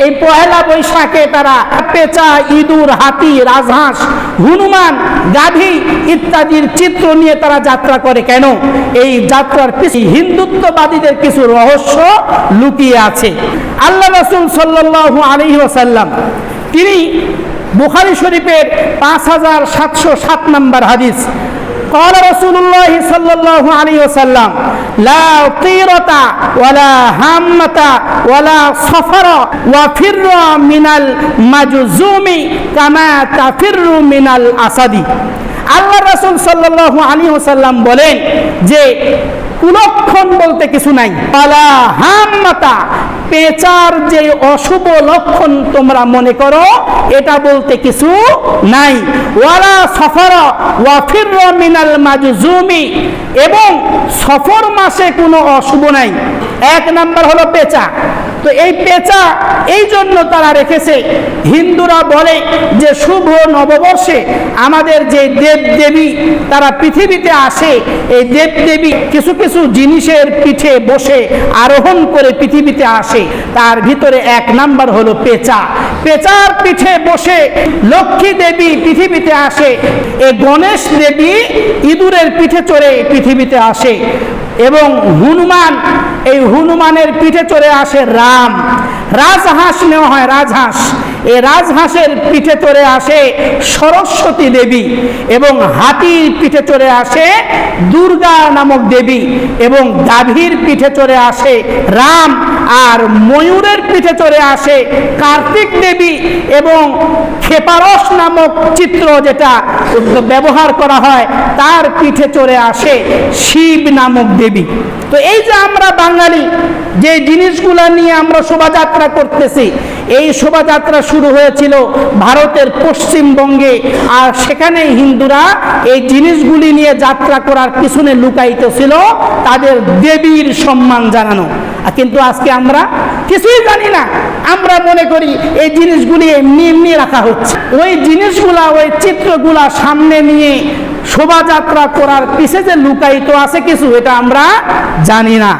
এই পহেলা বৈশাখে তারা পেঁচা, ইঁদুর, হাতি, রাজহাঁস, হনুমান, গাধী ইত্যাদির চিত্র নিয়ে তারা যাত্রা করে। কেন? এই যাত্রার পিছনে হিন্দুত্ববাদীদের কিছু রহস্য লুকিয়ে আছে। আল্লাহ রাসূল সাল্লাল্লাহু আলাইহি ওয়াসাল্লাম তিনি বুখারী শরীফের 5707 নম্বর হাদিস, قال رسول الله صلى الله عليه وسلم لا طيرة ولا هامة ولا صفر وفر من المجزوم كما تفر من الأسد। আল্লাহ রাসূল সাল্লাল্লাহু আলাইহি ওয়াসাল্লাম বলেন যে কুলক্ষণ বলতে কিছু নাই। ওয়ালা হাম্মাতা, পেঁচার যে অশুভ লক্ষণ তোমরা মনে করো এটা বলতে কিছু নাই। ওয়ালা সফর ওয়া ফির মিনাল মাজজুমি, এবং সফর মাসে কোনো অশুভ নাই। এক নাম্বার হলো পেঁচা। তো এই পেঁচা এই জন্য তারা রেখেছে, হিন্দুরা বলে যে শুভ নববর্ষে আমাদের যে দেবদেবী তারা পৃথিবীতে আসে, এই দেবদেবী কিছু কিছু জিনিসের পিঠে বসে আরোহণ করে পৃথিবীতে আসে। তার ভিতরে এক নাম্বার হলো পেঁচা। পেঁচার পিঠে বসে লক্ষ্মী দেবী পৃথিবীতে আসে। এই গণেশ দেবী ইঁদুরের পিঠে চড়ে পৃথিবীতে আসে। এবং হনুমান, এই হনুমানের পিঠে চড়ে আসে রাম। রাজহাঁস নেওয়া হয়, রাজহাঁস, এই রাজহাঁসের পিঠে চড়ে আসে সরস্বতী দেবী। এবং হাতির পিঠে চড়ে আসে দুর্গা নামক দেবী। এবং গাভীর পিঠে চড়ে আসে রাম। আর ময়ূরের পিঠে চড়ে আসে কার্তিক দেবী। এবং খেপারস নামক চিত্র যেটা ব্যবহার করা হয় তার পিঠে চড়ে আসে শিব নামক দেবী। তো এই যে আমরা বাঙালি যে জিনিসগুলা নিয়ে আমরা শোভাযাত্রা করতেছি, এই শোভাযাত্রা শুরু হয়েছিল ভারতের পশ্চিমবঙ্গে। আর সেখানে হিন্দুরা এই জিনিসগুলি নিয়ে যাত্রা করার পিছনে লুকায়িত ছিল তাদের দেবীর সম্মান জানানো। কিন্তু আজকে আমরা কিছুই জানি না, আমরা মনে করি এই জিনিসগুলি এমনি এমনি রাখা হচ্ছে। ওই জিনিসগুলা, ওই চিত্রগুলা সামনে নিয়ে শোভাযাত্রা করার পিছে যে লুকায়িত আছে কিছু, এটা আমরা জানি না।